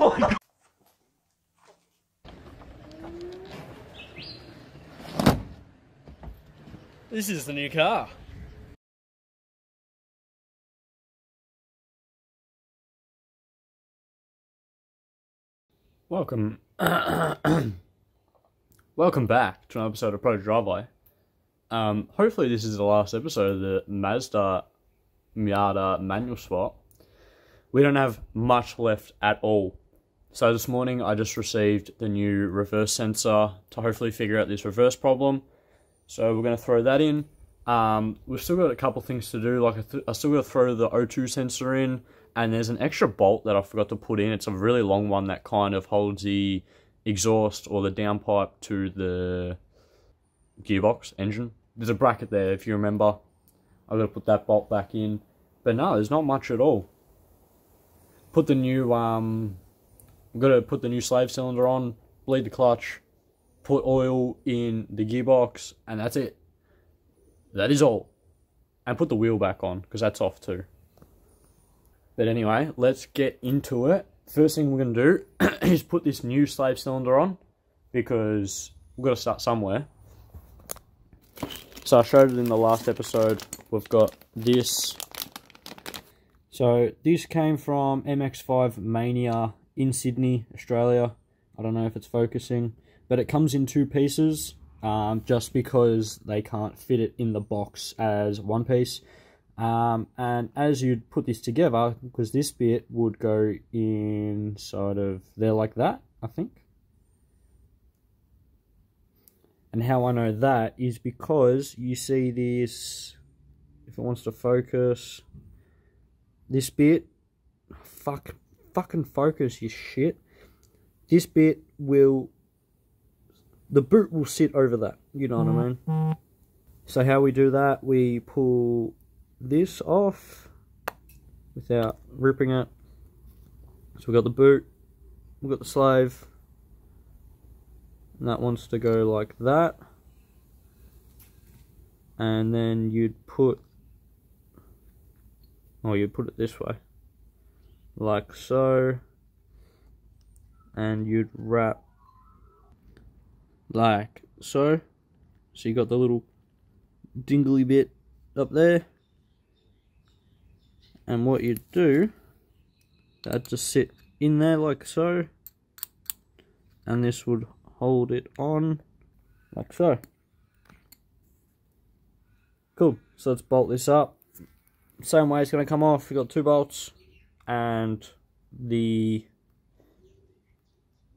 Oh my God. This is the new car. Welcome. Welcome back to an episode of Pro Driveway. Hopefully this is the last episode of the Mazda Miata manual swap. We don't have much left at all. So this morning I just received the new reverse sensor to hopefully figure out this reverse problem. So we're going to throw that in. We've still got a couple things to do. Like I still got to throw the O2 sensor in, and there's an extra bolt that I forgot to put in. It's a really long one that kind of holds the exhaust or the downpipe to the gearbox engine. There's a bracket there if you remember. I've got to put that bolt back in. But no, there's not much at all. Put the new I've got to put the new slave cylinder on, bleed the clutch, put oil in the gearbox, and that's it. That is all. And put the wheel back on, because that's off too. But anyway, let's get into it. First thing we're going to do is put this new slave cylinder on, because we've got to start somewhere. So I showed it in the last episode. We've got this. So this came from MX5 Mania in Sydney, Australia. I don't know if it's focusing, but it comes in two pieces, just because they can't fit it in the box as one piece. And as you'd put this together, because this bit would go inside of there like that, I think. And how I know that is because you see this, if it wants to focus, this bit, fucking focus, you shit. This bit will, the boot will sit over that, you know what I mean? So how we do that, we pull this off without ripping it. So we've got the boot, we've got the slave, and that wants to go like that. And then you'd put, you'd put it this way, like so, and you'd wrap like so. So you got the little dingly bit up there, and what you'd do, that'd just sit in there like so, and this would hold it on like so. Cool. So let's bolt this up. Same way it's going to come off. We've got two bolts and the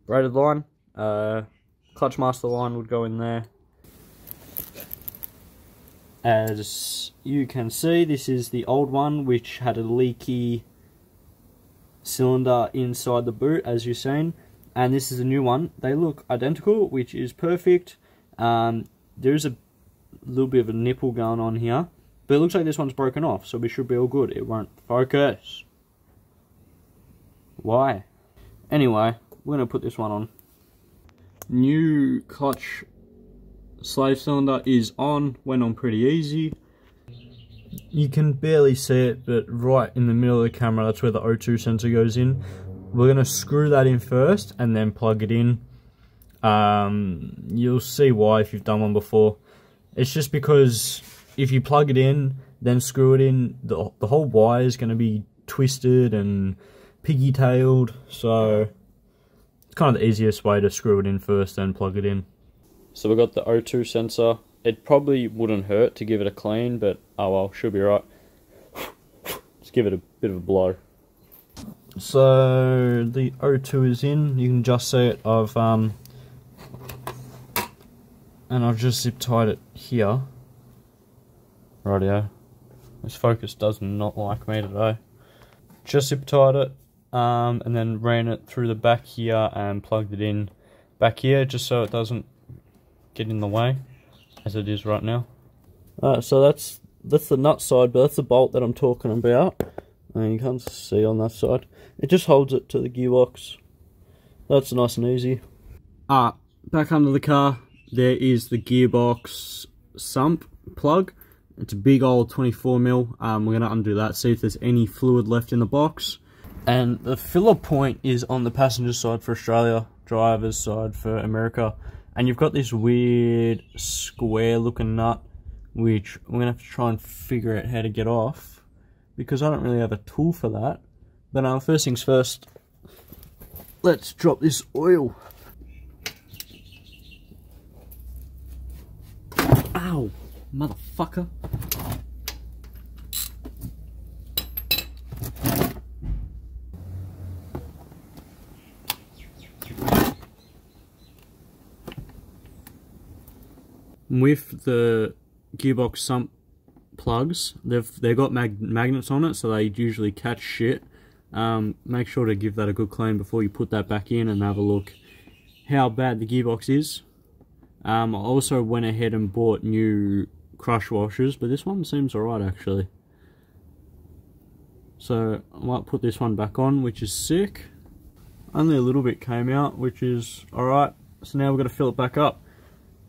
braided line. Clutch master line would go in there. As you can see, this is the old one, which had a leaky cylinder inside the boot, as you've seen. And this is a new one. They look identical, which is perfect. There's a little bit of a nipple going on here, but it looks like this one's broken off, so we should be all good. It won't focus. Why? Anyway, we're going to put this one on. New clutch slave cylinder is on. Went on pretty easy. You can barely see it, but right in the middle of the camera, that's where the O2 sensor goes in. We're going to screw that in first and then plug it in. You'll see why if you've done one before. It's just because if you plug it in, then screw it in, the whole wire is going to be twisted and piggy-tailed. So it's kind of the easiest way to screw it in first, then plug it in. So we've got the O2 sensor. It probably wouldn't hurt to give it a clean, but oh well, should be right. Let's give it a bit of a blow. So the O2 is in. You can just see it. I've just zip tied it here. Rightio. This focus does not like me today. Just zip tied it, and then ran it through the back here and plugged it in back here, just so it doesn't get in the way, as it is right now. So that's the nut side, but that's the bolt that I'm talking about. And you can't see on that side. It just holds it to the gearbox. That's nice and easy. Back under the car, there is the gearbox sump plug. It's a big old 24mm. We're going to undo that, see if there's any fluid left in the box. And the filler point is on the passenger side for Australia, driver's side for America. And you've got this weird square looking nut, which I'm going to have to try and figure out how to get off, because I don't really have a tool for that. But first things first, let's drop this oil. Ow, motherfucker. With the Gearbox Sump plugs, they've got magnets on it, so they usually catch shit. Make sure to give that a good clean before you put that back in, and have a look how bad the gearbox is. I also went ahead and bought new crush washers, but this one seems alright actually. So I might put this one back on, which is sick. Only a little bit came out, which is alright. So now we've got to fill it back up.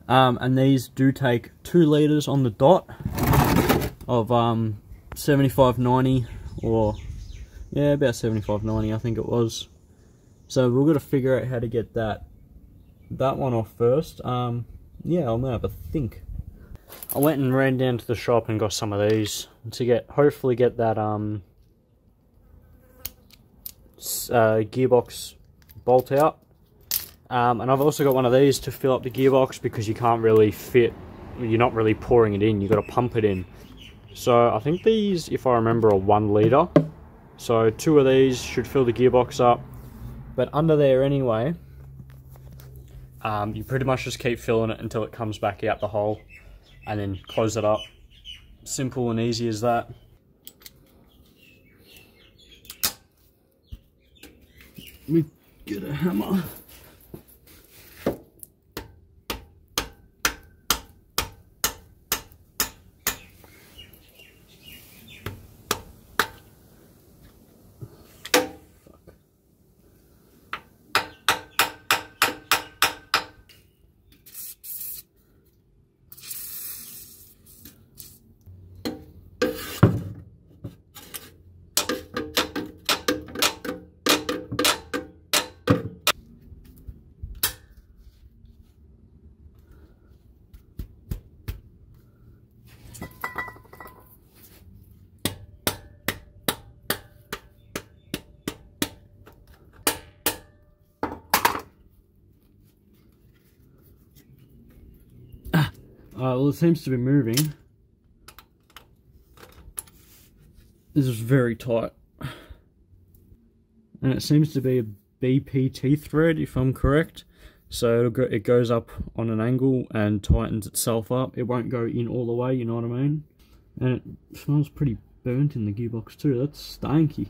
And these do take 2 litres on the dot of 75-90, or yeah, about 75-90 I think it was. So we've got to figure out how to get that one off first. Yeah, I'm gonna have a think. I went and ran down to the shop and got some of these to hopefully get that gearbox bolt out. And I've also got one of these to fill up the gearbox, because you can't really fit, you're not really pouring it in, you've got to pump it in. So I think these, if I remember, are 1 litre. So 2 of these should fill the gearbox up. But under there anyway, you pretty much just keep filling it until it comes back out the hole, and then close it up. Simple and easy as that. Let me get a hammer. Well, it seems to be moving. This is very tight. And it seems to be a BPT thread, if I'm correct. So it goes up on an angle and tightens itself up. It won't go in all the way, you know what I mean? And it smells pretty burnt in the gearbox too. That's stanky.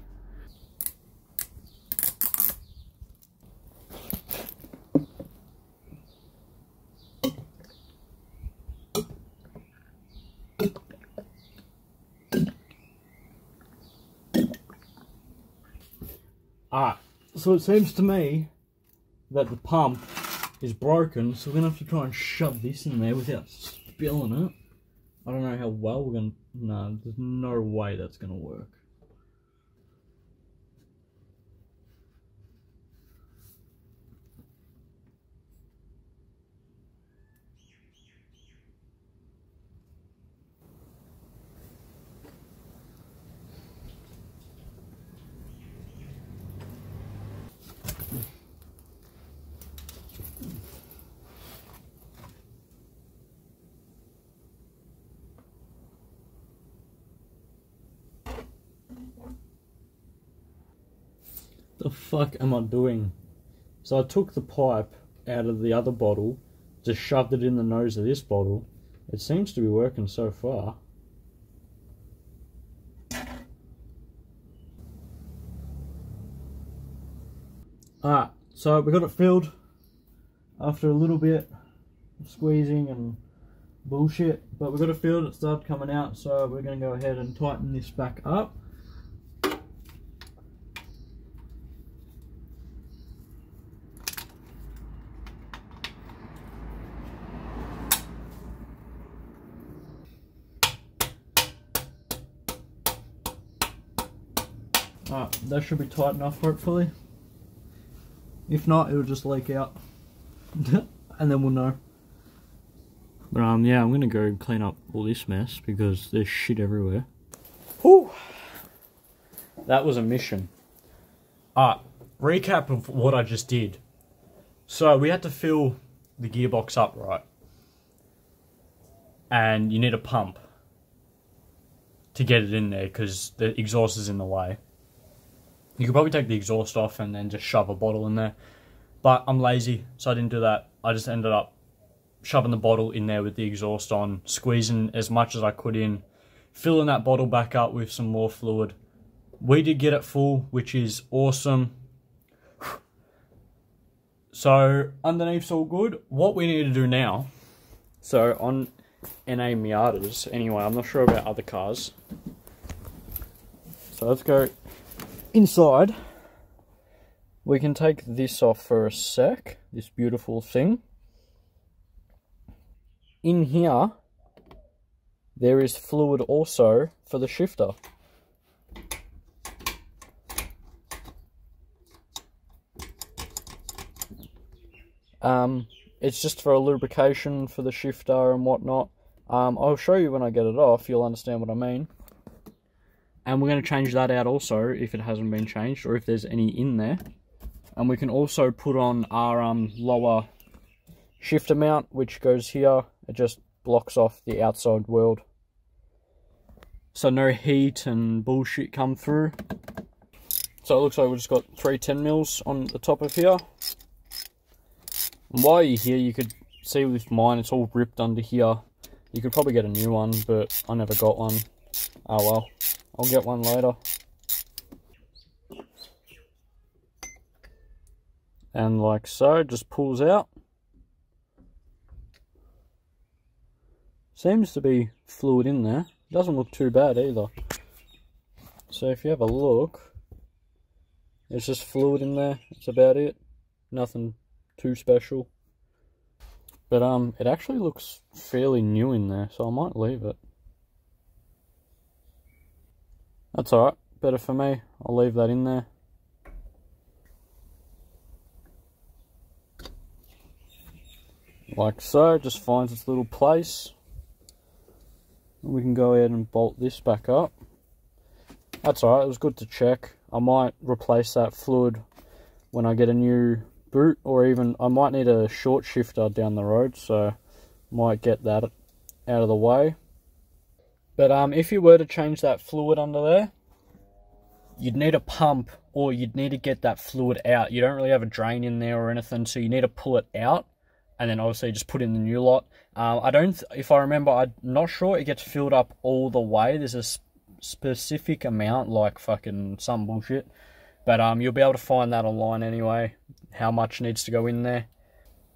So it seems to me that the pump is broken, so we're going to have to try and shove this in there without spilling it. I don't know how well we're going to... No, there's no way that's going to work. The fuck am I doing? So I took the pipe out of the other bottle, just shoved it in the nose of this bottle. It seems to be working so far. So we got it filled after a little bit of squeezing and bullshit, but we got it filled, it started coming out, so we're going to go ahead and tighten this back up. That should be tight enough, hopefully. If not, it'll just leak out. And then we'll know. But yeah, I'm gonna go clean up all this mess because there's shit everywhere. Whew! That was a mission. Recap of what I just did. So we had to fill the gearbox up, right? And you need a pump to get it in there because the exhaust is in the way. You could probably take the exhaust off and then just shove a bottle in there. But I'm lazy, so I didn't do that. I just ended up shoving the bottle in there with the exhaust on, squeezing as much as I could in, filling that bottle back up with some more fluid. We did get it full, which is awesome. So underneath's all good. What we need to do now, so on NA Miatas, anyway, I'm not sure about other cars. So let's go inside. We can take this off for a sec, this beautiful thing. In here, there is fluid also for the shifter. It's just for a lubrication for the shifter and whatnot. I'll show you when I get it off, you'll understand what I mean. And we're going to change that out also, if it hasn't been changed, or if there's any in there. And we can also put on our lower shifter mount, which goes here. It just blocks off the outside world, so no heat and bullshit come through. So it looks like we've just got 3 10mm on the top of here. And while you're here, you could see with mine, it's all ripped under here. You could probably get a new one, but I never got one. Oh well, I'll get one later. And like so, just pulls out. Seems to be fluid in there. Doesn't look too bad either. So if you have a look, there's just fluid in there. That's about it. Nothing too special. But it actually looks fairly new in there, so I might leave it. That's alright. Better for me. I'll leave that in there. Like so. Just finds its little place. We can go ahead and bolt this back up. That's alright, it was good to check. I might replace that fluid when I get a new boot, or even I might need a short shifter down the road, so might get that out of the way. But if you were to change that fluid under there, you'd need a pump, or you'd need to get that fluid out. You don't really have a drain in there or anything, so you need to pull it out. And then obviously just put in the new lot. If I remember, I'm not sure it gets filled up all the way. There's a specific amount, like fucking some bullshit. But you'll be able to find that online anyway, how much needs to go in there.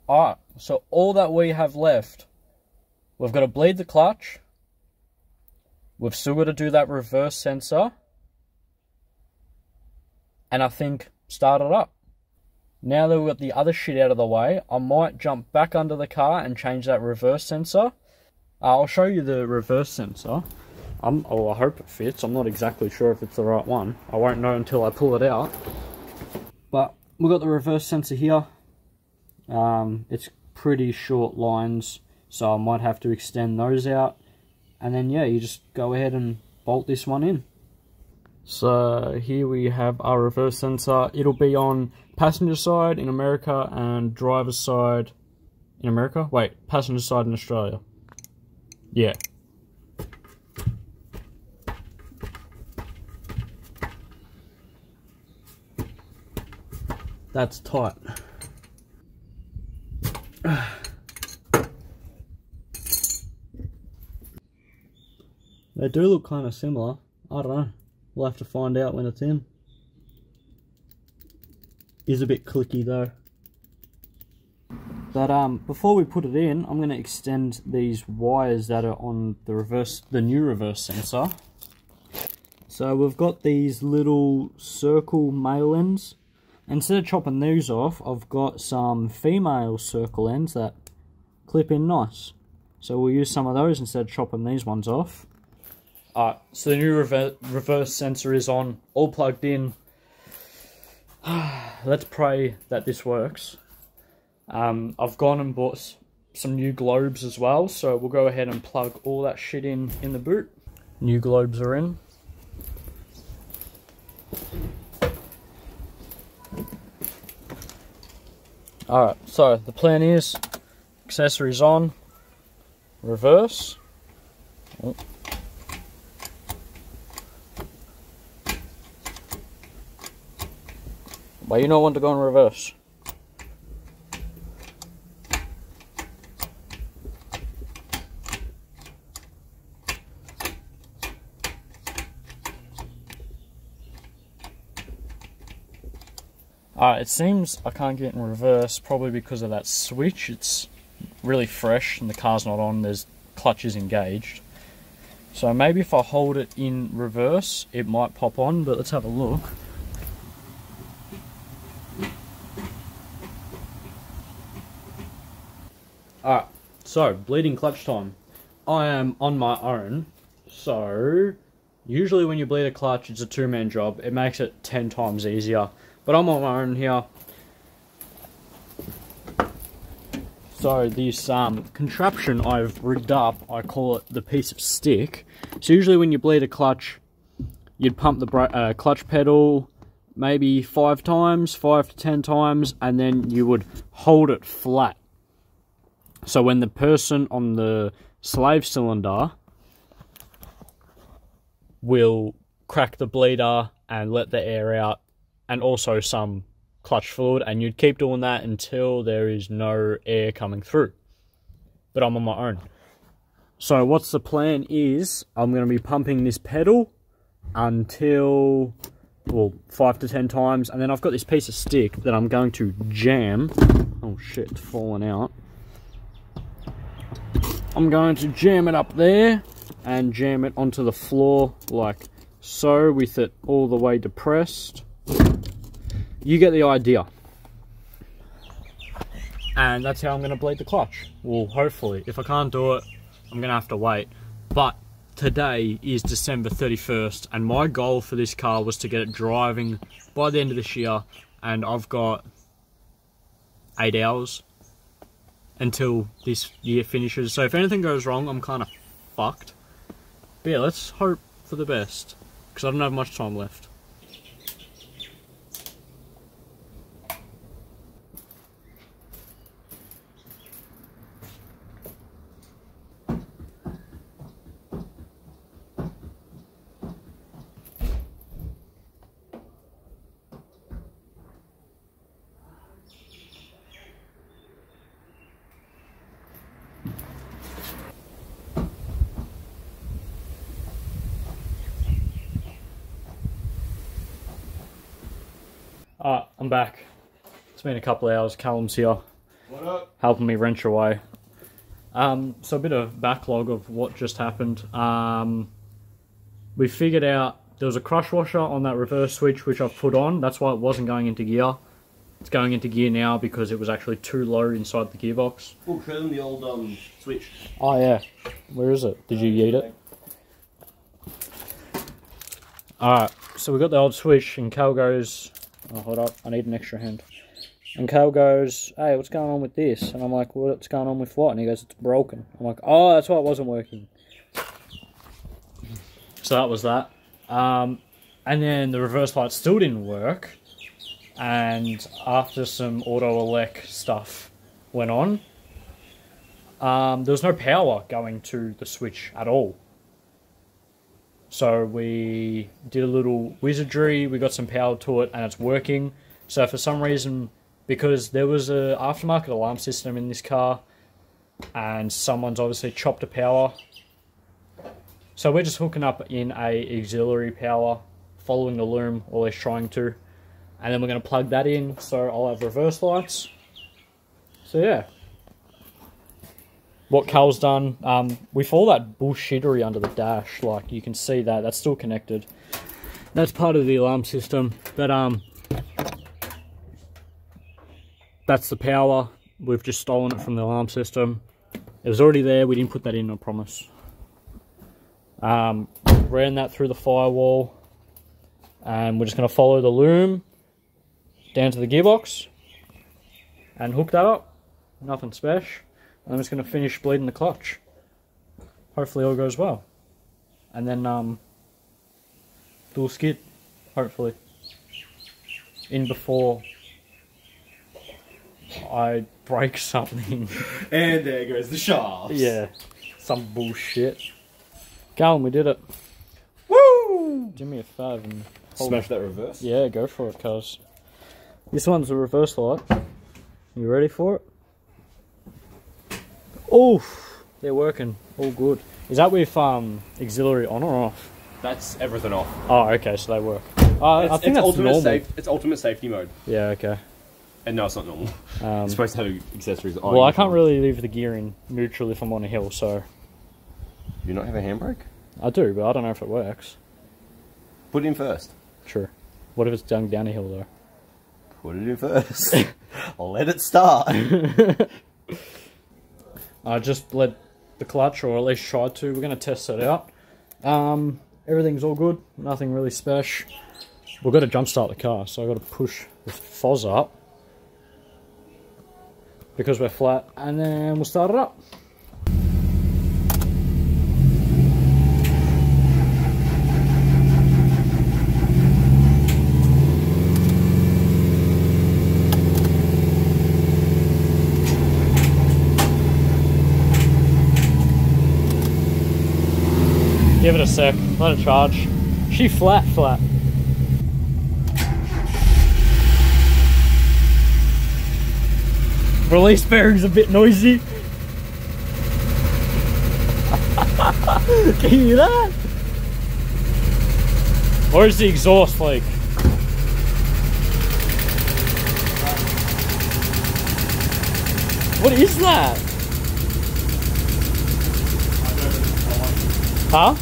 Alright, so all that we have left, we've got to bleed the clutch. We've still got to do that reverse sensor. And I think start it up. Now that we've got the other shit out of the way, I might jump back under the car and change that reverse sensor. I'll show you the reverse sensor. I hope it fits. I'm not exactly sure if it's the right one. I won't know until I pull it out. But we've got the reverse sensor here. It's pretty short lines, so I might have to extend those out. And then yeah, you just go ahead and bolt this one in. So here we have our reverse sensor. It'll be on passenger side in America and driver's side in America. Wait, passenger side in Australia. Yeah. That's tight. They do look kind of similar. I don't know. We'll have to find out when it's in. Is a bit clicky though. But before we put it in, I'm going to extend these wires that are on the new reverse sensor. So we've got these little circle male ends. Instead of chopping these off, I've got some female circle ends that clip in nice. So we'll use some of those instead of chopping these ones off. Alright, so the new reverse sensor is on, all plugged in. Let's pray that this works. I've gone and bought some new globes as well, so we'll go ahead and plug all that shit in the boot. New globes are in. Alright, so the plan is accessories on, reverse. Oh. Why you not want to go in reverse? It seems I can't get in reverse, probably because of that switch. It's really fresh and the car's not on, there's clutches engaged. So maybe if I hold it in reverse, it might pop on, but let's have a look. Alright, so bleeding clutch time. I am on my own, so usually when you bleed a clutch, it's a two-man job. It makes it 10 times easier. But I'm on my own here. So this contraption I've rigged up, I call it the piece of stick. So usually when you bleed a clutch, you'd pump the clutch pedal maybe 5 to 10 times, and then you would hold it flat. So when the person on the slave cylinder will crack the bleeder and let the air out, and also some clutch fluid, and you'd keep doing that until there is no air coming through. But I'm on my own. So what's the plan is, I'm going to be pumping this pedal until, well, 5 to 10 times, and then I've got this piece of stick that I'm going to jam. Oh shit, it's fallen out. I'm going to jam it up there, and jam it onto the floor like so, with it all the way depressed. You get the idea. And that's how I'm going to bleed the clutch. Well, hopefully. If I can't do it, I'm going to have to wait. But today is December 31st, and my goal for this car was to get it driving by the end of this year, and I've got 8 hours until this year finishes. So if anything goes wrong, I'm kind of fucked. But yeah, let's hope for the best, because I don't have much time left. I'm back. It's been a couple of hours. Callum's here. What up? Helping me wrench away. So a bit of backlog of what just happened. We figured out there was a crush washer on that reverse switch which I've put on. That's why it wasn't going into gear. It's going into gear now because it was actually too low inside the gearbox. Oh, show them the old switch. Oh yeah. Where is it? Did you yeet it? Alright, so we got the old switch and Cal goes, oh hold up, I need an extra hand. And Cal goes, hey, what's going on with this? And I'm like, what's going on with what? And he goes, it's broken. I'm like, oh, that's why it wasn't working. So that was that. And then the reverse light still didn't work. And after some auto-elect stuff went on, there was no power going to the switch at all. So we did a little wizardry, we got some power to it, and it's working. So for some reason, because there was a aftermarket alarm system in this car, and someone's obviously chopped the power. So we're just hooking up in a auxiliary power, following the loom, or at least trying to. And then we're going to plug that in, so I'll have reverse lights. So yeah. What Cal's done, with all that bullshittery under the dash, like you can see that, that's still connected. That's part of the alarm system, but that's the power. We've just stolen it from the alarm system. It was already there, we didn't put that in, I promise. ran that through the firewall, and we're just going to follow the loom down to the gearbox and hook that up. Nothing special. I'm just going to finish bleeding the clutch. Hopefully all goes well. And then do a skid, hopefully, in before I break something. And there goes the shafts. Yeah, some bullshit. Callum, we did it. Woo! Do me a favour and Smash that reverse. Yeah, go for it, cuz. This one's a reverse light. You ready for it? Oof, they're working. All good. Is that with auxiliary on or off? That's everything off. Oh, okay, so they work. I think that's normal. It's ultimate safety mode. Yeah, okay. And no, it's not normal. It's supposed to have accessories on. Well, I can't really leave the gear in neutral if I'm on a hill, so... Do you not have a handbrake? I do, but I don't know if it works. Put it in first. Sure. What if it's down a hill, though? Put it in first. Let it start. I just let the clutch, or at least tried to. We're going to test it out. Everything's all good. Nothing really special. We've got to jump start the car, so I've got to push the fuzz up because we're flat, and then we'll start it up. Give it a sec, let it charge. She flat. Release bearing's a bit noisy. Can you hear that? Or is the exhaust like? What is that? Huh?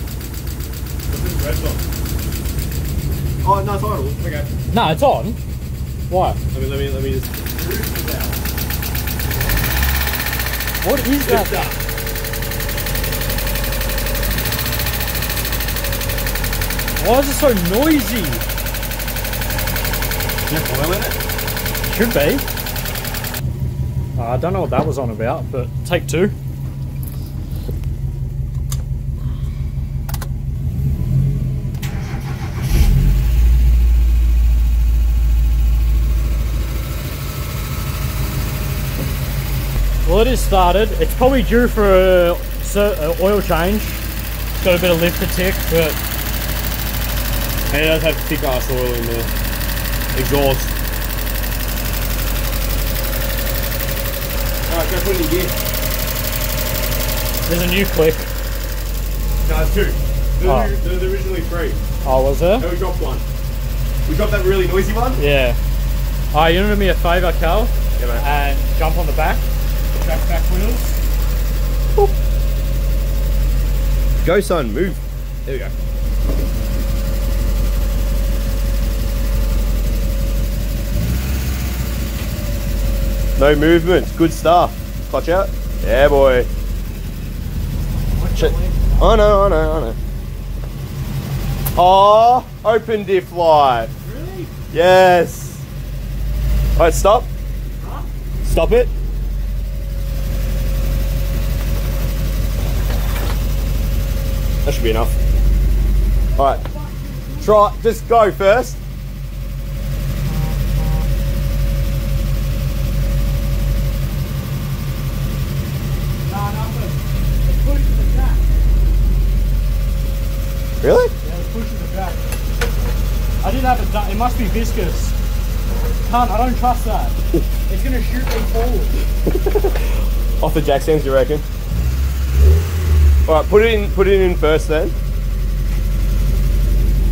Oh, no, it's idle. Okay. No, it's on. Why? Let me just... What is that? Why is it so noisy? Is there oil in it? Should be. I don't know what that was on about, but take two. Well, it is started. It's probably due for a oil change. It's got a bit of lift to tick, but And it does have thick ass oil in there. Exhaust. Alright, go put it in gear. there's a new click. No, it's two. There was originally three. Oh, was there? And we dropped one. We dropped that really noisy one. Yeah. Alright, you want to do me a favour, Cal? Yeah, mate. And jump on the back. Back wheels. Boop. Go, son, move. There we go. No movement. Good stuff. Clutch out. Yeah, boy. I know. Oh, open diff light. Really? Yes. Alright, stop. Huh? Stop it. That should be enough. Alright. Try, just go first. It's pushing the back. Really? Yeah, it's pushing the back. I didn't have it done. It must be viscous. Can't, I don't trust that. It's going to shoot me forward. Off the jack stands, you reckon? Alright, put it in first then.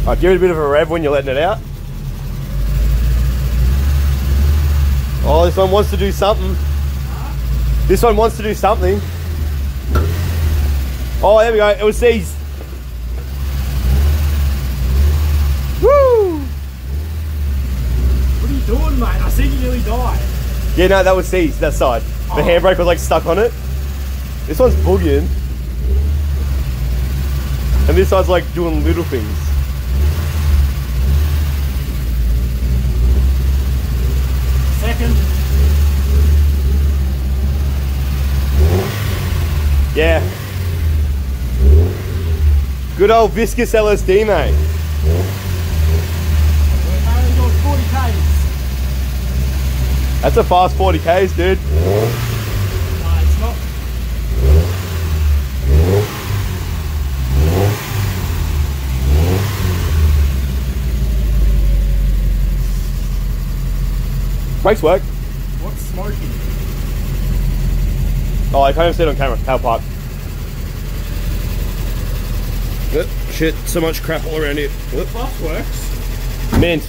Alright, give it a bit of a rev when you're letting it out. Oh, this one wants to do something. This one wants to do something. Oh, there we go. It was seized. Woo! What are you doing, mate? I see you nearly die. Yeah, no, that was seized, that side. The handbrake was like stuck on it. This one's boogieing. And And this side's like doing little things. Second. Yeah. Good old viscous LSD, mate. We're only doing 40 Ks. That's a fast 40 Ks, dude. No, it's not. Brakes work. What's smoking? Oh, I can't even see it on camera. Tailpipe. Shit, so much crap all around here. Plus works. Mint.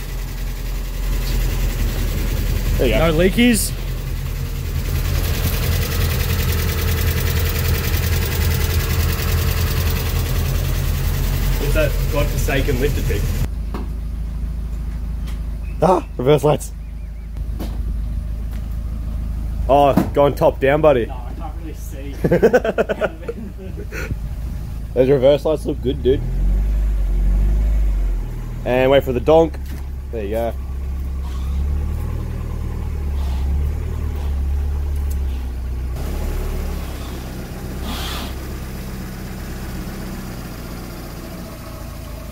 There you go. No leakies. What's that godforsaken lifted thing? Ah, reverse lights. Oh, going top down, buddy. No, I can't really see. Those reverse lights look good, dude. And wait for the donk. There you go.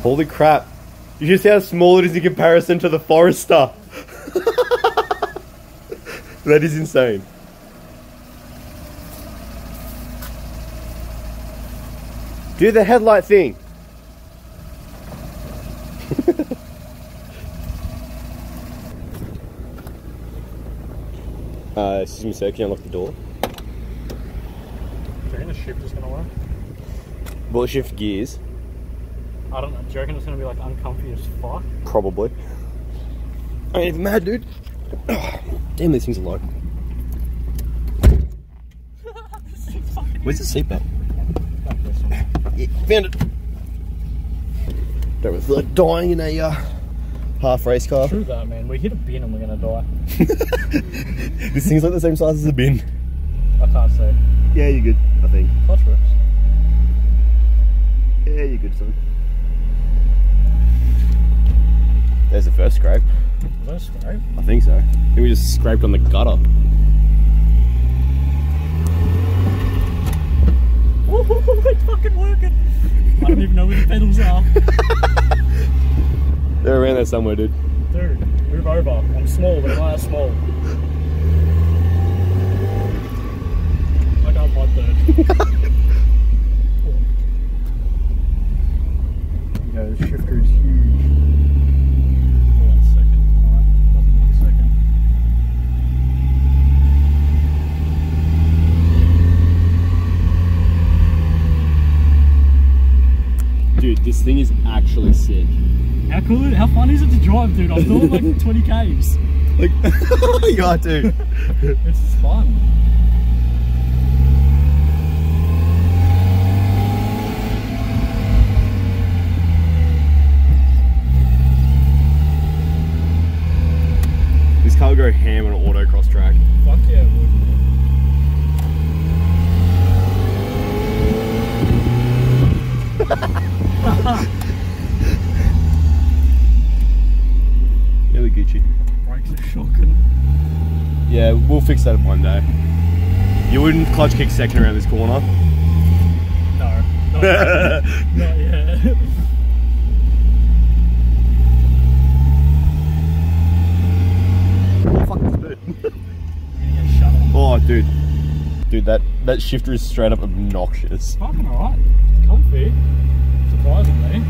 Holy crap. You should see how small it is in comparison to the Forester. That is insane. Do the headlight thing. Excuse me, sir, can you unlock the door? Do you reckon the shift is going to work? Will it shift gears? I don't know. Do you reckon it's going to be like uncomfy as fuck? Probably. I ain't even mad, dude. Damn, these things are low. Where's the seatbelt? Yeah, found it. Don't feel like dying in a half race car. True that, man. We hit a bin and we're going to die. This thing's like the same size as a bin. I can't say. Yeah, you're good, I think. Clutch works. Yeah, you're good, son. There's the first scrape. Was that a scrape? I think so. I think we just scraped on the gutter. Oh, it's fucking working. I don't even know where the pedals are. They're around there somewhere, dude. Dude, move over. I'm small, but am I small? I can't find third. Yeah, the shifter is huge. Hold on a second. Alright, nothing like a second. Dude, this thing is actually sick. How cool is it? How fun is it to drive, dude? I'm doing like 20 Ks. Like, you are, dude. It's just fun. This car will go ham on an autocross track. Fuck yeah, it would. Really Gucci. Brakes are shocking. Yeah, we'll fix that one day. You wouldn't clutch kick second around this corner? No, not yet. Not yet. Oh, fuck this bird. Shut up. Oh, dude. Dude, that shifter is straight up obnoxious. Fucking alright. Comfy. Surprisingly.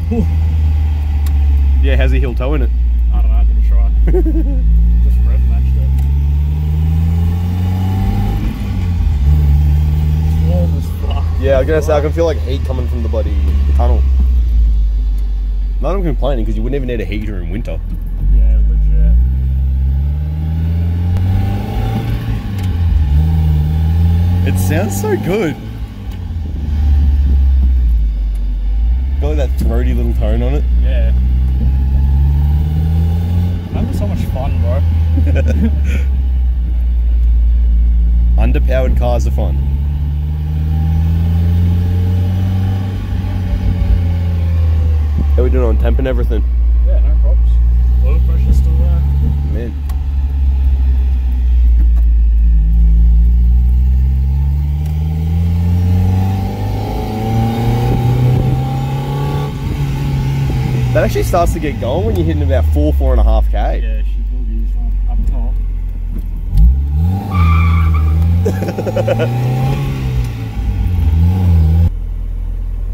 Whew. Yeah, how's the heel toe in it? I don't know, I didn't try. Just rev matched it. It's warm as fuck. Yeah, I was gonna say, I can feel like heat coming from the bloody tunnel. Not I'm complaining, because you wouldn't even need a heater in winter. Yeah, legit. It sounds so good. Got like that throaty little tone on it. Yeah. I'm having so much fun, bro. Underpowered cars are fun. How we doing on temp and everything? Yeah, no problems. Oil pressure's still there. Man. That actually starts to get going when you're hitting about 4.5K. Yeah, she will use one up top.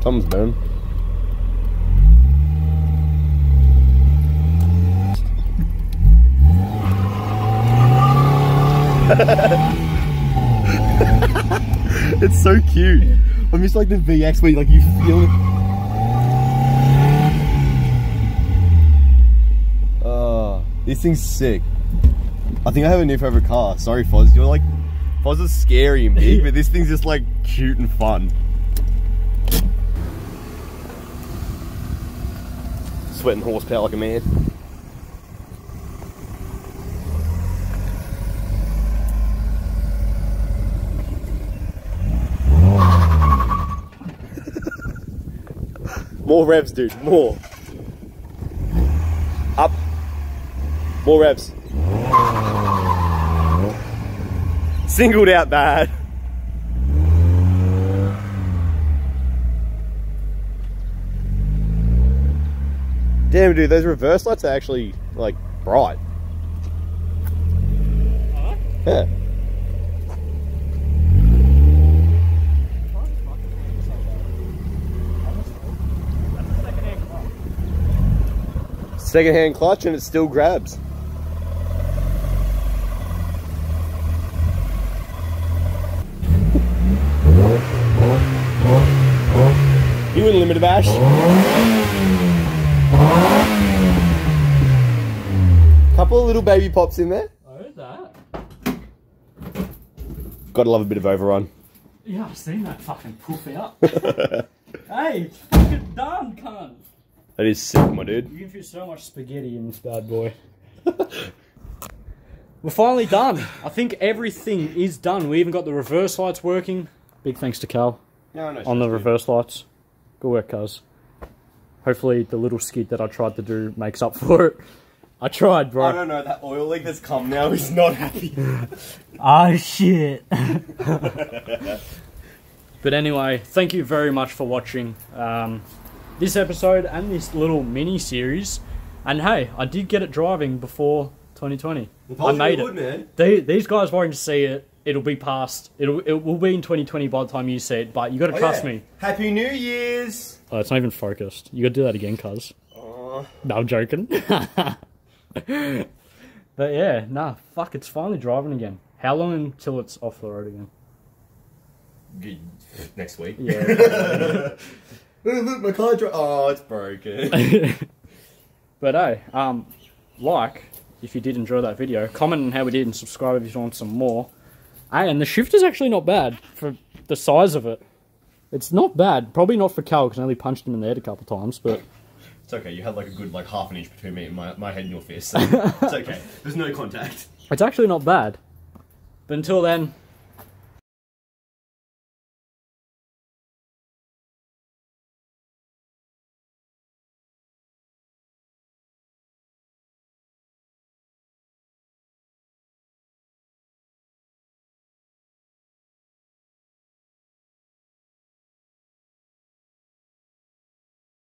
Tom's burn. It's so cute. I miss like the VX where like you feel it. This thing's sick. I think I have a new favorite car. Sorry, Foz. You're like, Foz is scary and big, but this thing's just like cute and fun. Sweating horsepower like a man. More revs, dude. More. Up. More revs. Singled out bad. Damn, dude, those reverse lights are actually, like, bright. Yeah. Second-hand clutch and it still grabs. You in limiter bash? Couple of little baby pops in there. I heard that. Gotta love a bit of overrun. Yeah, I've seen that fucking poof out. Hey, it's fucking done, cunt. That is sick, my dude. You can fit so much spaghetti in this bad boy. We're finally done. I think everything is done. We even got the reverse lights working. Big thanks to Cal on the reverse lights. Good work, cuz. Hopefully the little skid that I tried to do makes up for it. I tried, bro. I don't know, that oil leak that's come now is not happy. Oh, shit. But anyway, thank you very much for watching this episode and this little mini-series. And hey, I did get it driving before 2020. I made it. Man. These guys won't see it. It'll be past. It will be in 2020 by the time you see it. But you got to trust me. Happy New Year's. Oh, it's not even focused. You got to do that again, cuz. No, I'm joking. But yeah, nah, fuck. It's finally driving again. How long until it's off the road again? Next week. Yeah. Oh, look, my car oh, it's broken. But hey, like if you did enjoy that video, comment on how we did, and subscribe if you want some more. Hey, and the shift is actually not bad for the size of it. It's not bad. Probably not for Cal, because I only punched him in the head a couple times, but... It's okay, you had like a good like half an inch between me and my head and your fist, so it's okay. There's no contact. It's actually not bad. But until then,